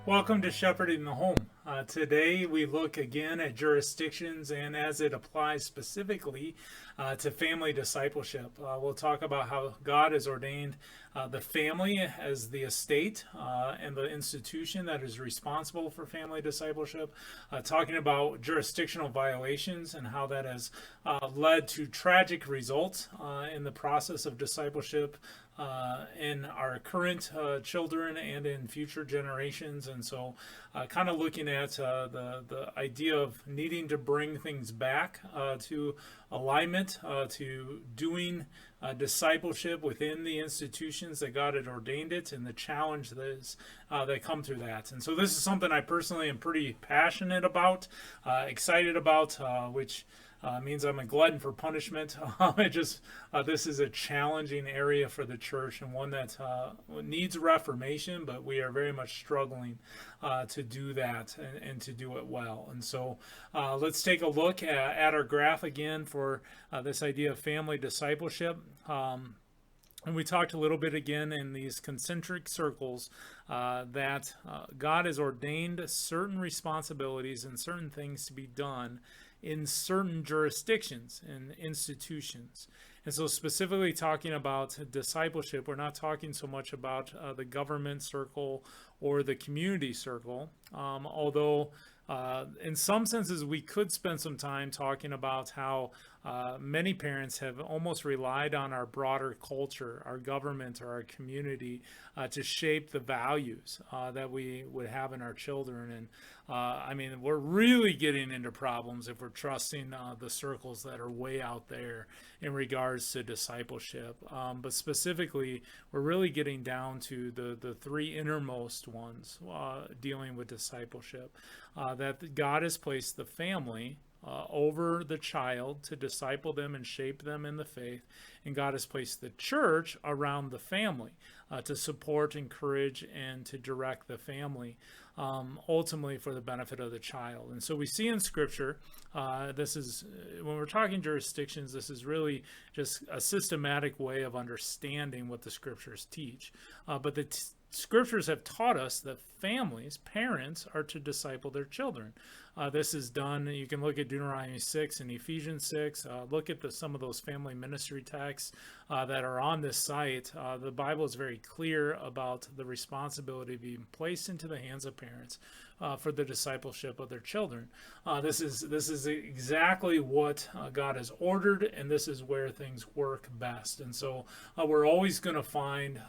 Welcome to Shepherding the Home. Today we look again at jurisdictions and as it applies specifically to family discipleship. We'll talk about how God has ordained the family as the estate and the institution that is responsible for family discipleship. Talking about jurisdictional violations and how that has led to tragic results in the process of discipleship in our current children and in future generations. And so kind of looking at the idea of needing to bring things back to alignment, to doing discipleship within the institutions that God had ordained it, and the challenge that is that come through that. And so this is something I personally am pretty passionate about, excited about, which means I'm a glutton for punishment. This is a challenging area for the church and one that needs reformation, but we are very much struggling to do that and to do it well. And so let's take a look at our graph again for this idea of family discipleship. And we talked a little bit again in these concentric circles that God has ordained certain responsibilities and certain things to be done in certain jurisdictions and institutions. And so specifically talking about discipleship, we're not talking so much about the government circle or the community circle, although in some senses we could spend some time talking about how many parents have almost relied on our broader culture, our government, or our community to shape the values that we would have in our children. And I mean, we're really getting into problems if we're trusting the circles that are way out there in regards to discipleship. But specifically, we're really getting down to the three innermost ones dealing with discipleship. That God has placed the family over the child to disciple them and shape them in the faith. And God has placed the church around the family to support, encourage, and to direct the family, ultimately for the benefit of the child. And so we see in Scripture, this is, when we're talking jurisdictions, this is really just a systematic way of understanding what the Scriptures teach. But the Scriptures have taught us that families, parents, are to disciple their children. This is done, you can look at Deuteronomy 6 and Ephesians 6, look at some of those family ministry texts that are on this site. The Bible is very clear about the responsibility being placed into the hands of parents for the discipleship of their children. This is exactly what God has ordered, and this is where things work best. And so we're always going to find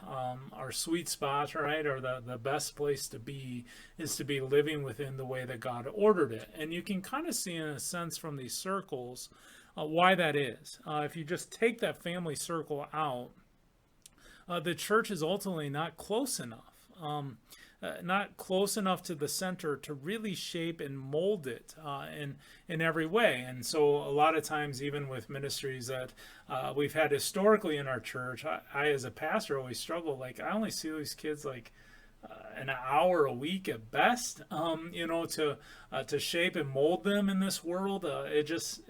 our sweet spot, right, or the best place to be is to be living within the way that God ordered it. And you can kind of see in a sense from these circles why that is. If you just take that family circle out, the church is ultimately not close enough. Not close enough to the center to really shape and mold it in every way. And so a lot of times, even with ministries that we've had historically in our church, I as a pastor always struggle, like I only see these kids like an hour a week at best, to shape and mold them in this world. It just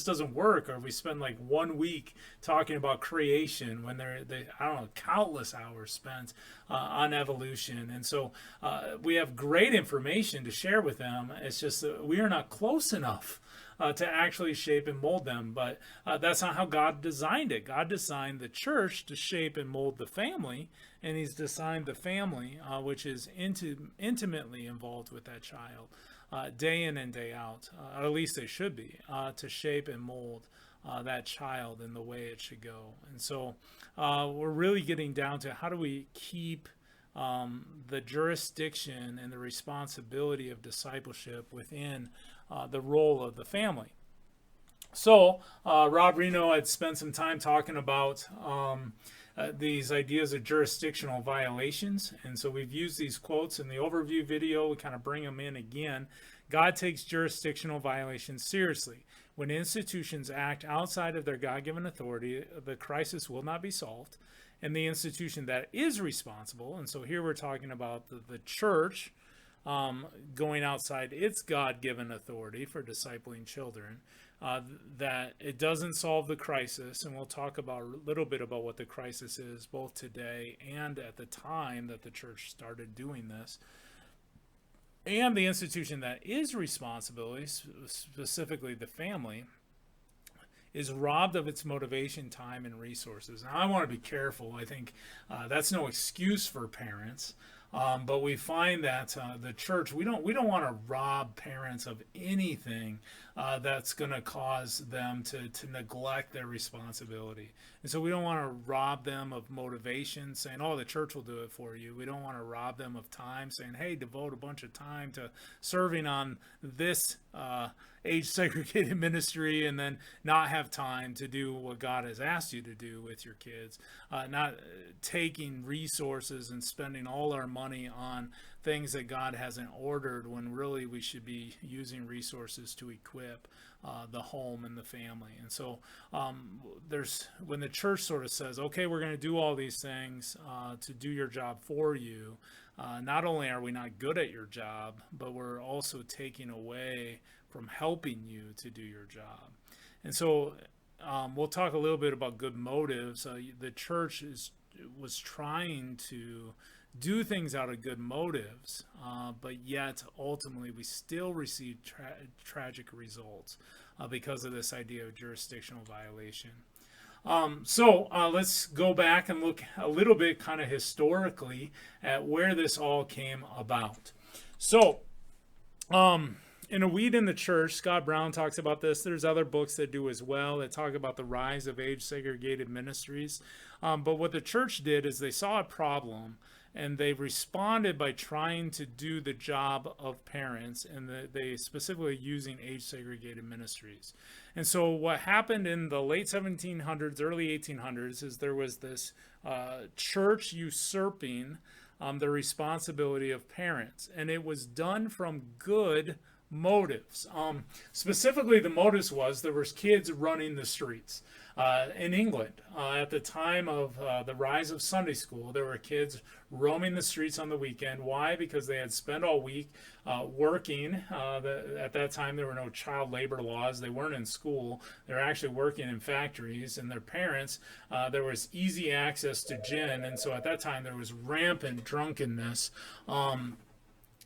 doesn't work. Or we spend like 1 week talking about creation when they I don't know, countless hours spent on evolution. And so we have great information to share with them. It's just that we are not close enough to actually shape and mold them. But that's not how God designed it. God designed the church to shape and mold the family, and He's designed the family, which is intimately involved with that child. Day in and day out, or at least they should be, to shape and mold that child in the way it should go. And so we're really getting down to how do we keep the jurisdiction and the responsibility of discipleship within the role of the family. So Rob Reno had spent some time talking about these ideas of jurisdictional violations. And so we've used these quotes in the overview video. We kind of bring them in again. God takes jurisdictional violations seriously. When institutions act outside of their God-given authority, the crisis will not be solved. And the institution that is responsible, and so here we're talking about the church going outside its God-given authority for discipling children, that it doesn't solve the crisis. And we'll talk about a little bit about what the crisis is both today and at the time that the church started doing this. And the institution that is responsibility, specifically the family, is robbed of its motivation, time, and resources. Now, I want to be careful. I think that's no excuse for parents, but we find that the church, we don't want to rob parents of anything that's going to cause them to neglect their responsibility. And so we don't want to rob them of motivation, saying, "Oh, the church will do it for you." We don't want to rob them of time, saying, "Hey, devote a bunch of time to serving on this age segregated ministry," and then not have time to do what God has asked you to do with your kids. Not taking resources and spending all our money on things that God hasn't ordered, when really we should be using resources to equip the home and the family. And so when the church sort of says, "Okay, we're going to do all these things to do your job for you," not only are we not good at your job, but we're also taking away from helping you to do your job. And so we'll talk a little bit about good motives. The church was trying to do things out of good motives, but yet ultimately we still receive tragic results because of this idea of jurisdictional violation. So let's go back and look a little bit kind of historically at where this all came about. So in A Weed in the Church, Scott Brown talks about this. There's other books that do as well that talk about the rise of age-segregated ministries. But what the church did is they saw a problem, and they responded by trying to do the job of parents, and they specifically using age-segregated ministries. And so what happened in the late 1700s, early 1800s, is there was this church usurping the responsibility of parents, and it was done from good motives. Specifically, the motives was there was kids running the streets. In England, at the time of the rise of Sunday school, there were kids roaming the streets on the weekend. Why? Because they had spent all week working. At that time, there were no child labor laws. They weren't in school. They were actually working in factories. And their parents, there was easy access to gin. And so at that time, there was rampant drunkenness. And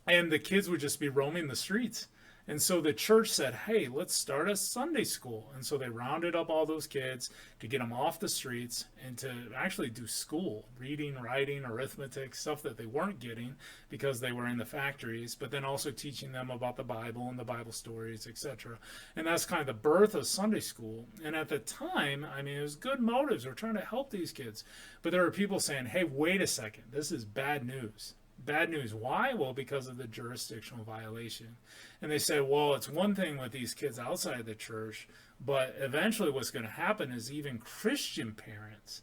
the kids would just be roaming the streets. And so the church said, "Hey, let's start a Sunday school." And so they rounded up all those kids to get them off the streets and to actually do school, reading, writing, arithmetic, stuff that they weren't getting because they were in the factories, but then also teaching them about the Bible and the Bible stories, etc. And that's kind of the birth of Sunday school. And at the time, I mean, it was good motives. We're trying to help these kids. But there were people saying, "Hey, wait a second, this is bad news." Bad news. Why? Well, because of the jurisdictional violation. And they say, well, it's one thing with these kids outside the church, but eventually what's going to happen is even Christian parents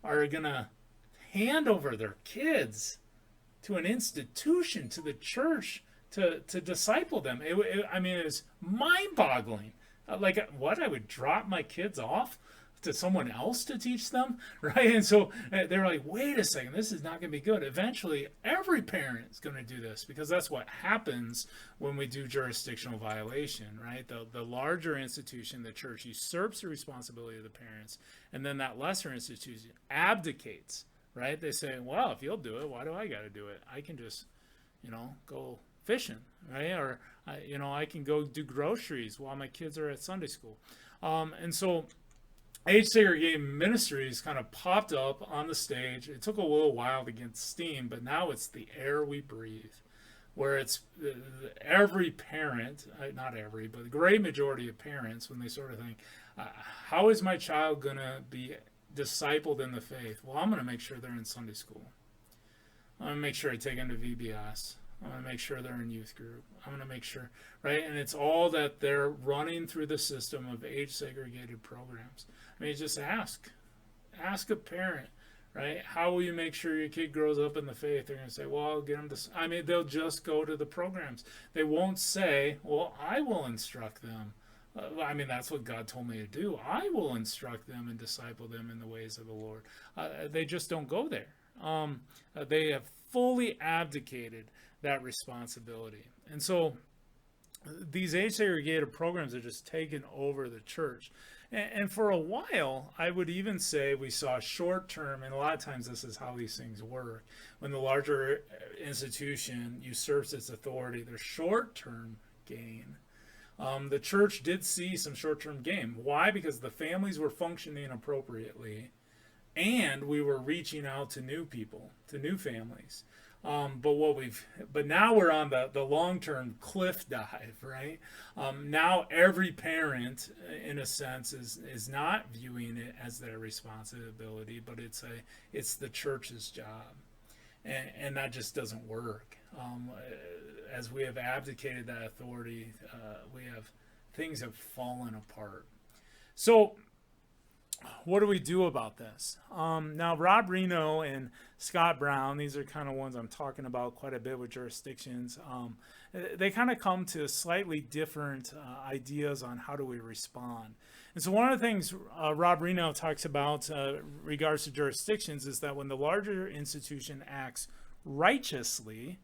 are going to hand over their kids to an institution, to the church, to disciple them. I mean, it's mind-boggling. Like, what? I would drop my kids off to someone else to teach them, right? And so they're like, wait a second, this is not going to be good. Eventually, every parent is going to do this, because that's what happens when we do jurisdictional violation, right? The larger institution, the church, usurps the responsibility of the parents, and then that lesser institution abdicates, right? They say, well, if you'll do it, why do I got to do it? I can just, go fishing, right? Or, I can go do groceries while my kids are at Sunday school. And so age segregated ministries kind of popped up on the stage. It took a little while to get steam, but now it's the air we breathe, where it's every parent, not every, but the great majority of parents, when they sort of think, how is my child going to be discipled in the faith? Well, I'm going to make sure they're in Sunday school. I'm going to make sure I take them to VBS. I'm going to make sure they're in youth group. I'm going to make sure, right? And it's all that they're running through the system of age-segregated programs. I mean, just ask a parent, right? How will you make sure your kid grows up in the faith? They're going to say, well, I'll get them to, they'll just go to the programs. They won't say, well, I will instruct them. That's what God told me to do. I will instruct them and disciple them in the ways of the Lord. They just don't go there. They have fully abdicated that responsibility. And so these age segregated programs are just taking over the church. And for a while, I would even say we saw short term, and a lot of times this is how these things work. When the larger institution usurps its authority, there's short term gain. The church did see some short term gain. Why? Because the families were functioning appropriately, and we were reaching out to new people, to new families. But now we're on the long-term cliff dive, right? Now every parent, in a sense, is not viewing it as their responsibility, but it's the church's job, and that just doesn't work. As we have abdicated that authority, things have fallen apart. So, what do we do about this? Now, Rob Reno and Scott Brown, these are kind of ones I'm talking about quite a bit with jurisdictions. They kind of come to slightly different ideas on how do we respond. And so one of the things Rob Reno talks about regards to jurisdictions is that when the larger institution acts righteously,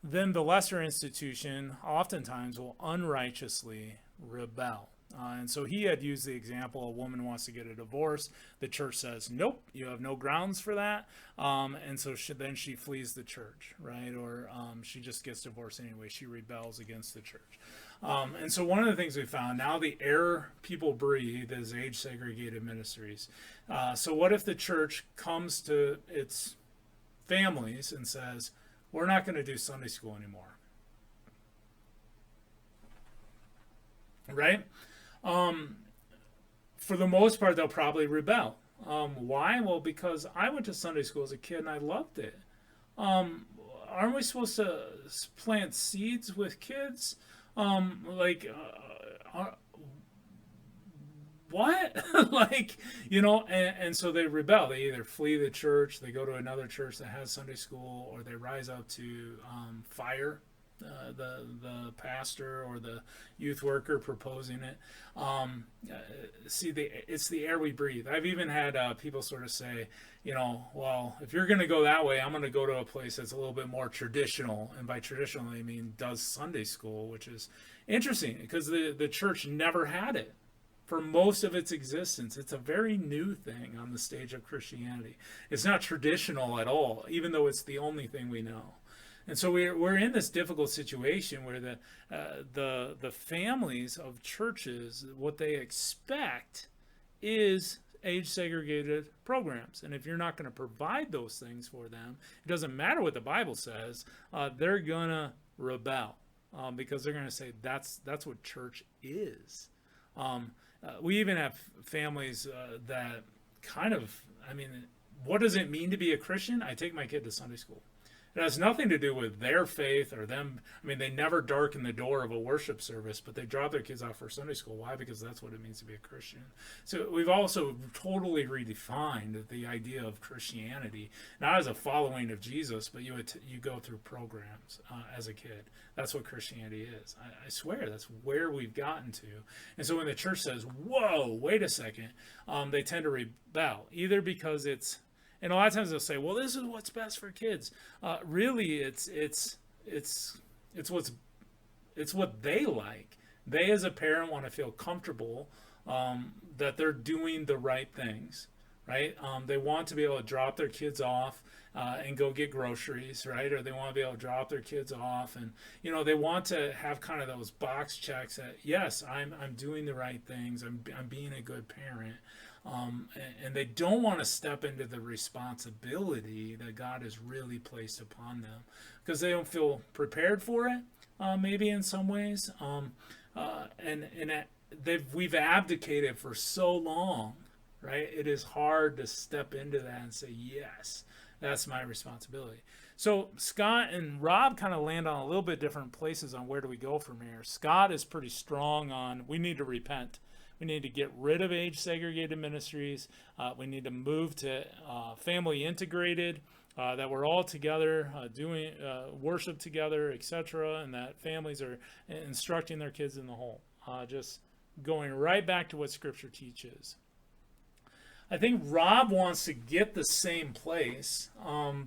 then the lesser institution oftentimes will unrighteously rebel. And so he had used the example, a woman wants to get a divorce. The church says, nope, you have no grounds for that. And so then she flees the church, right? Or she just gets divorced anyway. She rebels against the church. And so one of the things we found, now the air people breathe is age-segregated ministries. So what if the church comes to its families and says, we're not going to do Sunday school anymore? Right? For the most part, they'll probably rebel. Why? Well, because I went to Sunday school as a kid and I loved it. Aren't we supposed to plant seeds with kids? What? And so they rebel. They either flee the church, they go to another church that has Sunday school, or they rise up to fire the pastor or the youth worker proposing it. It's the air we breathe. I've even had people sort of say, well, if you're going to go that way, I'm going to go to a place that's a little bit more traditional. And by traditional, I mean does Sunday school, which is interesting because the church never had it for most of its existence. It's a very new thing on the stage of Christianity. It's not traditional at all, even though it's the only thing we know. And so we're in this difficult situation where the families of churches, what they expect is age-segregated programs. And if you're not going to provide those things for them, it doesn't matter what the Bible says, they're going to rebel because they're going to say that's what church is. We even have families that kind of, what does it mean to be a Christian? I take my kid to Sunday school. It has nothing to do with their faith or them. They never darken the door of a worship service, but they drop their kids off for Sunday school. Why? Because that's what it means to be a Christian. So we've also totally redefined the idea of Christianity, not as a following of Jesus, but you go through programs as a kid. That's what Christianity is. I swear that's where we've gotten to. And so when the church says, whoa, wait a second, they tend to rebel, either because and a lot of times they'll say, well, this is what's best for kids. Really, it's what they like. They, as a parent, want to feel comfortable that they're doing the right things, right? They want to be able to drop their kids off and go get groceries, right? Or they want to be able to drop their kids off, and they want to have kind of those box checks that yes, I'm doing the right things. I'm being a good parent. And they don't want to step into the responsibility that God has really placed upon them because they don't feel prepared for it, maybe in some ways. We've abdicated for so long, right? It is hard to step into that and say, yes, that's my responsibility. So Scott and Rob kind of land on a little bit different places on where do we go from here. Scott is pretty strong on we need to repent. We need to get rid of age-segregated ministries. We need to move to family integrated, that we're all together doing worship together, etc., and that families are instructing their kids in the home. Just going right back to what Scripture teaches. I think Rob wants to get the same place,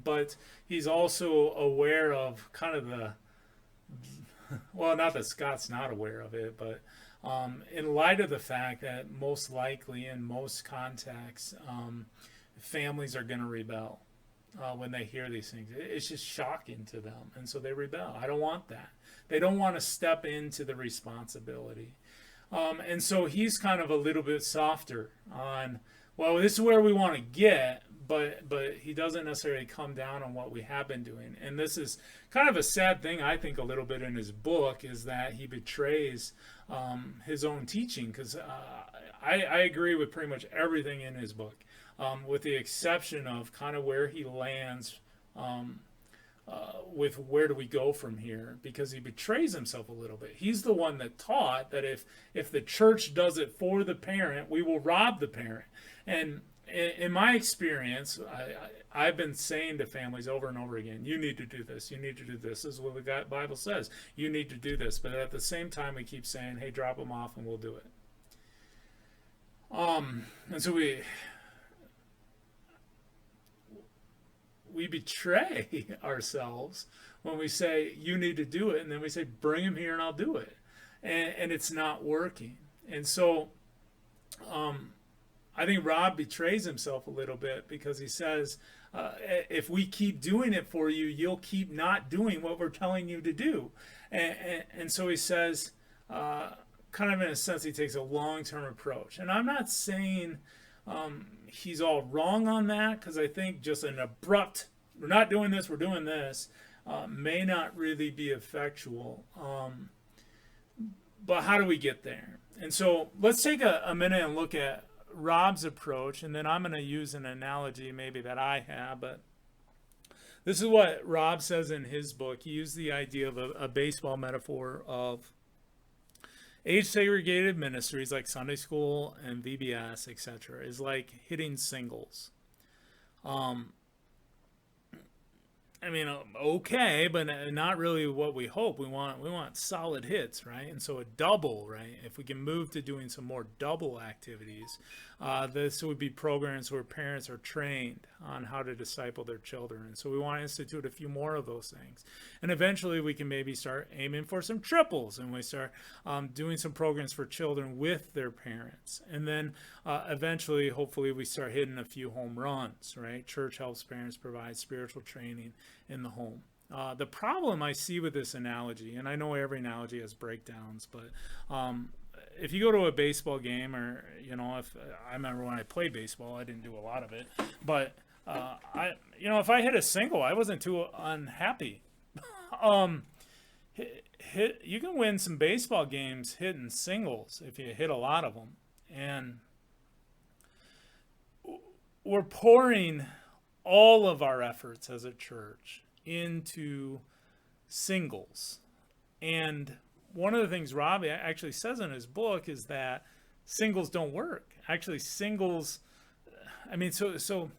but he's also aware of kind of well, not that Scott's not aware of it, but in light of the fact that most likely in most contexts, families are going to rebel when they hear these things. It's just shocking to them, and so they rebel. I don't want that. They don't want to step into the responsibility. And so he's kind of a little bit softer on, well, this is where we want to get, but he doesn't necessarily come down on what we have been doing. And this is kind of a sad thing, I think, a little bit in his book, is that he betrays his own teaching, because I agree with pretty much everything in his book, with the exception of kind of where he lands with where do we go from here, because he betrays himself a little bit. He's the one that taught that if the church does it for the parent, we will rob the parent. And in my experience, I've been saying to families over and over again, you need to do this, you need to do this. This is what the Bible says. You need to do this. But at the same time, we keep saying, hey, drop them off and we'll do it. And so we betray ourselves when we say, you need to do it, and then we say, bring him here and I'll do it. And it's not working. And so I think Rob betrays himself a little bit, because he says, if we keep doing it for you, you'll keep not doing what we're telling you to do. And so he says, kind of in a sense, he takes a long-term approach. And I'm not saying he's all wrong on that, because I think just an abrupt, we're not doing this, we're doing this, may not really be effectual. But how do we get there? And so let's take a minute and look at Rob's approach, and then I'm going to use an analogy maybe that I have, but this is what Rob says in his book. He used the idea of a baseball metaphor of age-segregated ministries like Sunday school and VBS, etc., is like hitting singles. I mean, okay, but not really what we hope. We want solid hits, right? And so a double, right? If we can move to doing some more double activities, this would be programs where parents are trained on how to disciple their children. And so we want to institute a few more of those things. And eventually we can maybe start aiming for some triples, and we start doing some programs for children with their parents. And then eventually, hopefully, we start hitting a few home runs, right? Church helps parents provide spiritual training in the home. The problem I see with this analogy, and I know every analogy has breakdowns, but if you go to a baseball game, or, if I remember when I played baseball, I didn't do a lot of it, but if I hit a single, I wasn't too unhappy. You can win some baseball games hitting singles if you hit a lot of them, and we're pouring all of our efforts as a church into singles. And one of the things Rob actually says in his book is that singles don't work. Actually, singles, so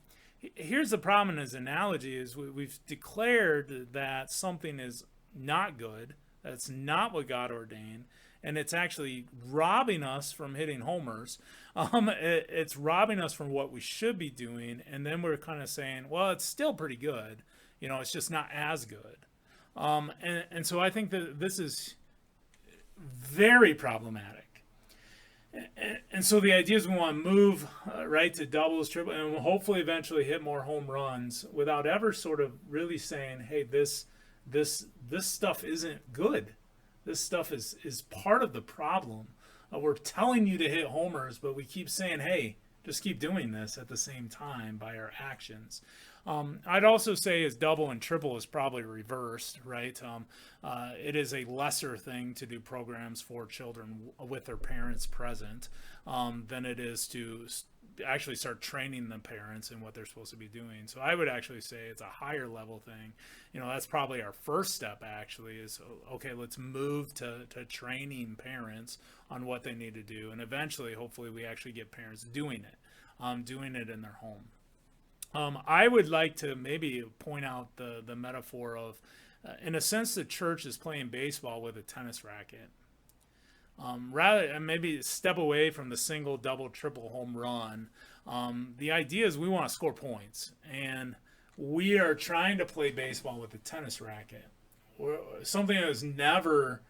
here's the problem in his analogy is we've declared that something is not good, that's not what God ordained, and it's actually robbing us from hitting homers. It's robbing us from what we should be doing, and then we're kind of saying, well, it's still pretty good. It's just not as good. And so I think that this is very problematic. And so the idea is we want to move right to doubles, triple, and we'll hopefully eventually hit more home runs without ever sort of really saying, hey, this stuff isn't good. This stuff is part of the problem. We're telling you to hit homers, but we keep saying, hey, just keep doing this at the same time by our actions. I'd also say as double and triple is probably reversed, right? It is a lesser thing to do programs for children with their parents present than it is to actually start training the parents in what they're supposed to be doing. So I would actually say it's a higher level thing. That's probably our first step actually is, okay, let's move to training parents on what they need to do. And eventually, hopefully, we actually get parents doing it in their home. I would like to maybe point out the metaphor of, in a sense, the church is playing baseball with a tennis racket. Rather, maybe step away from the single, double, triple home run. The idea is we want to score points, and we are trying to play baseball with a tennis racket. something that was never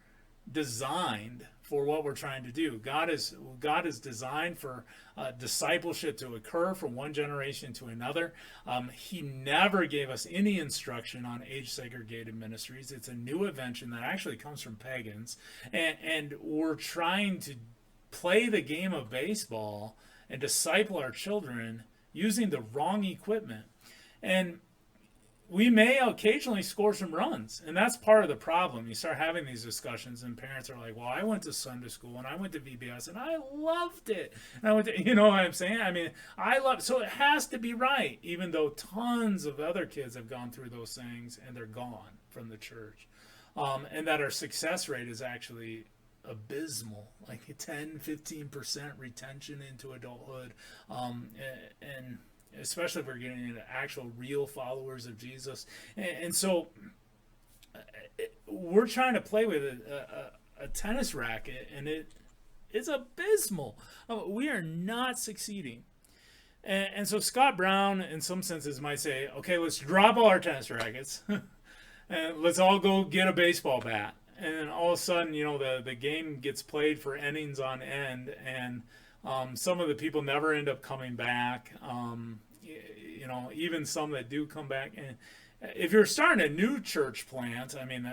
designed for what we're trying to do. God is designed for discipleship to occur from one generation to another. He never gave us any instruction on age segregated ministries. It's a new invention that actually comes from pagans, and we're trying to play the game of baseball and disciple our children using the wrong equipment. And we may occasionally score some runs, and that's part of the problem. You start having these discussions, and parents are like, well, I went to Sunday school, and I went to VBS, and I loved it. And I went to, you know what I'm saying? I mean, I love it. So it has to be right, even though tons of other kids have gone through those things, and they're gone from the church. And that our success rate is actually abysmal, like 10-15% retention into adulthood, and especially if we're getting into actual real followers of Jesus. And so we're trying to play with a tennis racket, and it's abysmal. We are not succeeding. And so Scott Brown, in some senses, might say, okay, let's drop all our tennis rackets and let's all go get a baseball bat. And then all of a sudden, you know, the game gets played for innings on end, and some of the people never end up coming back. You know, even some that do come back. And if you're starting a new church plant, I mean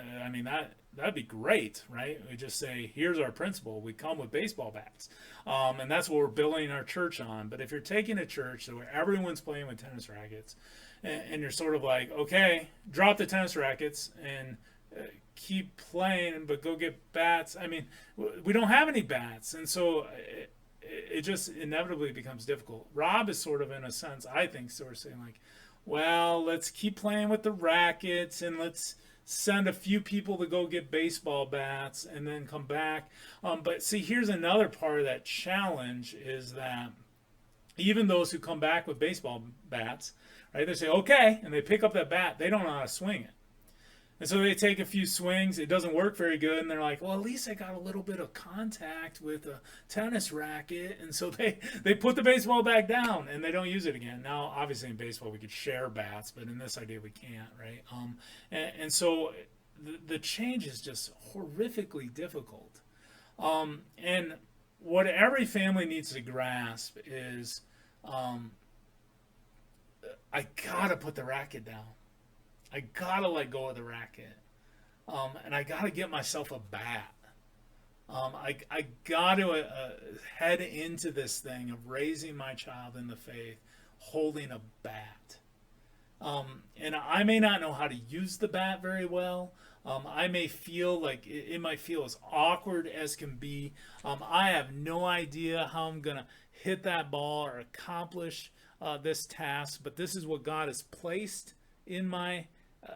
that'd be great, right? We just say, here's our principle. We come with baseball bats, and that's what we're building our church on. But if you're taking a church where everyone's playing with tennis rackets, and you're sort of like, okay, drop the tennis rackets and keep playing, but go get bats. I mean, we don't have any bats, and so it just inevitably becomes difficult. Rob is sort of, in a sense, I think, sort of saying like, well, let's keep playing with the rackets, and let's send a few people to go get baseball bats and then come back. But see, here's another part of that challenge, is that even those who come back with baseball bats, right, they say, okay, and they pick up that bat, they don't know how to swing it. And so they take a few swings. It doesn't work very good. And they're like, well, at least I got a little bit of contact with a tennis racket. And so they put the baseball back down, and they don't use it again. Now, obviously in baseball, we could share bats, but in this idea, we can't, right? And so the change is just horrifically difficult. And what every family needs to grasp is, I got to put the racket down. I gotta let go of the racket, and I gotta get myself a bat. I gotta head into this thing of raising my child in the faith, holding a bat. And I may not know how to use the bat very well. I may feel like it might feel as awkward as can be. I have no idea how I'm gonna hit that ball or accomplish this task, but this is what God has placed in my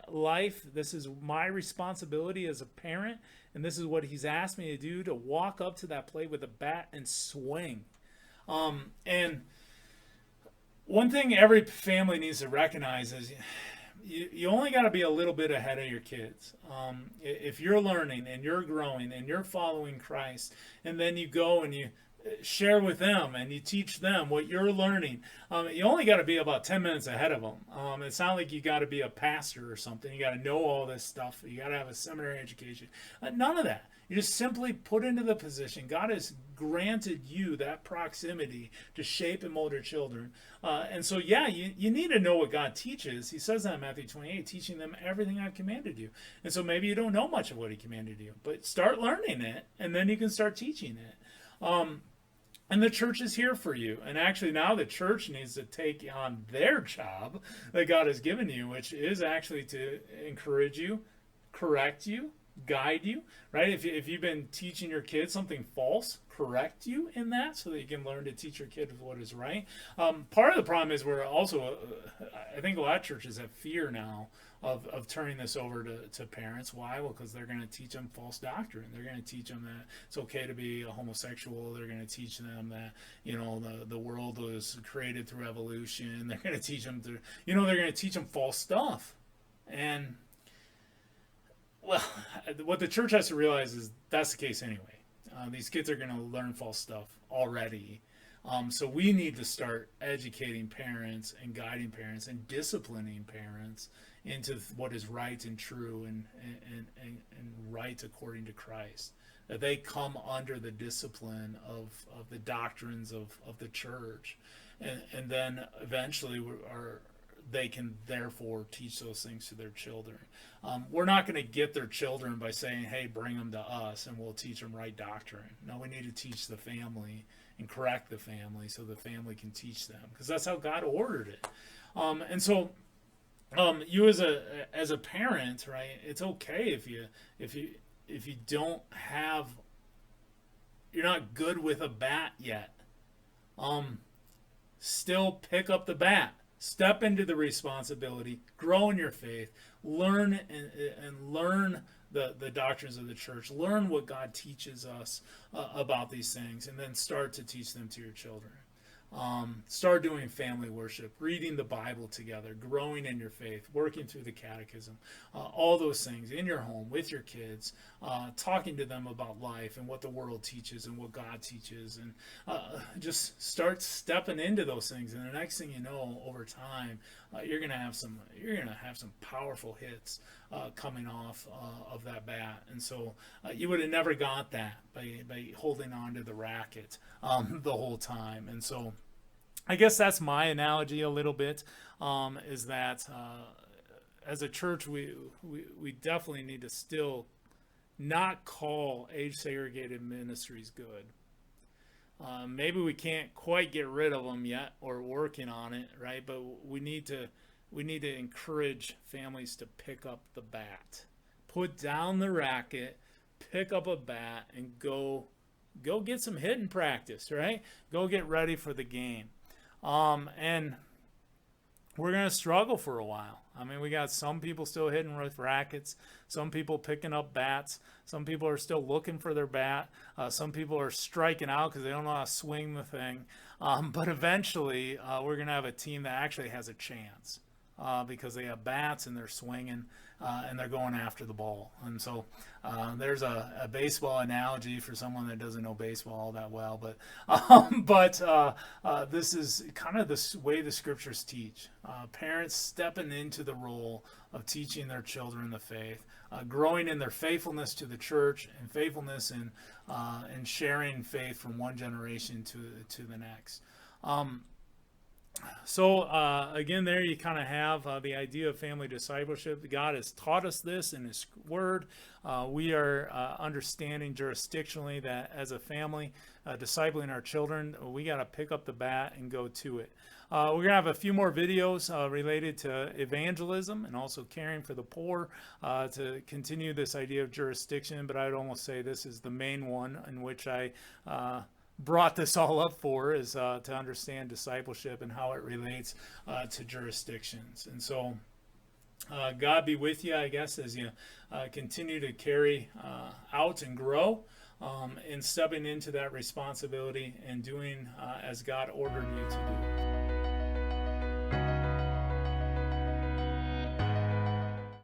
life. This is my responsibility as a parent, and this is what he's asked me to do, to walk up to that plate with a bat and swing. And one thing every family needs to recognize is you only got to be a little bit ahead of your kids. If you're learning and you're growing and you're following Christ, and then you go and you share with them and you teach them what you're learning, you only got to be about 10 minutes ahead of them. It's not like you got to be a pastor or something. You got to know all this stuff. You got to have a seminary education. None of that. You just simply put into the position. God has granted you that proximity to shape and mold your children. And so, yeah, you need to know what God teaches. He says that in Matthew 28, teaching them everything I've commanded you. And so maybe you don't know much of what he commanded you, but start learning it, and then you can start teaching it. And the church is here for you. And actually now the church needs to take on their job that God has given you, which is actually to encourage you, correct you, guide you, right? If you've been teaching your kids something false, correct you in that so that you can learn to teach your kids what is right. Part of the problem is we're also, I think a lot of churches have fear now of turning this over to parents. Why? Well, because they're going to teach them false doctrine. They're going to teach them that it's okay to be a homosexual. They're going to teach them that, you know, the world was created through evolution. They're going to teach them they're going to teach them false stuff. And, well, what the church has to realize is that's the case anyway. These kids are going to learn false stuff already. So we need to start educating parents and guiding parents and disciplining parents into what is right and true and right according to Christ. That they come under the discipline of the doctrines of the church. And then eventually they can therefore teach those things to their children. We're not going to get their children by saying, hey, bring them to us and we'll teach them right doctrine. No, we need to teach the family and correct the family so the family can teach them, because that's how God ordered it. And so you as a parent, right, it's okay if you don't have, you're not good with a bat yet. Still pick up the bat. Step into the responsibility, grow in your faith, learn and learn the doctrines of the church, learn what God teaches us about these things, and then start to teach them to your children. Start doing family worship, reading the Bible together, growing in your faith, working through the catechism, all those things in your home with your kids, talking to them about life and what the world teaches and what God teaches, and just start stepping into those things. And the next thing you know, over time, you're gonna have some powerful hits coming off of that bat. And so you would have never got that by holding on to the racket the whole time. And so I guess that's my analogy a little bit, is that as a church, we definitely need to still not call age-segregated ministries good. Maybe we can't quite get rid of them yet, or working on it, right? But we need to encourage families to pick up the bat, put down the racket, pick up a bat, and go get some hitting practice, right? Go get ready for the game. And we're going to struggle for a while. I mean, we got some people still hitting with rackets, some people picking up bats, some people are still looking for their bat, some people are striking out because they don't know how to swing the thing. But eventually, we're going to have a team that actually has a chance because they have bats and they're swinging and they're going after the ball. And so there's a baseball analogy for someone that doesn't know baseball all that well, but this is kind of the way the scriptures teach. Parents stepping into the role of teaching their children the faith, growing in their faithfulness to the church and faithfulness in sharing faith from one generation to the next. So again, there you kind of have the idea of family discipleship. God has taught us this in His Word. We are understanding jurisdictionally that as a family, discipling our children, we got to pick up the bat and go to it. We're going to have a few more videos related to evangelism and also caring for the poor to continue this idea of jurisdiction, but I'd almost say this is the main one in which I brought this all up for, is to understand discipleship and how it relates to jurisdictions. And so God be with you, I guess, as you continue to carry out and grow in stepping into that responsibility and doing as God ordered you to do.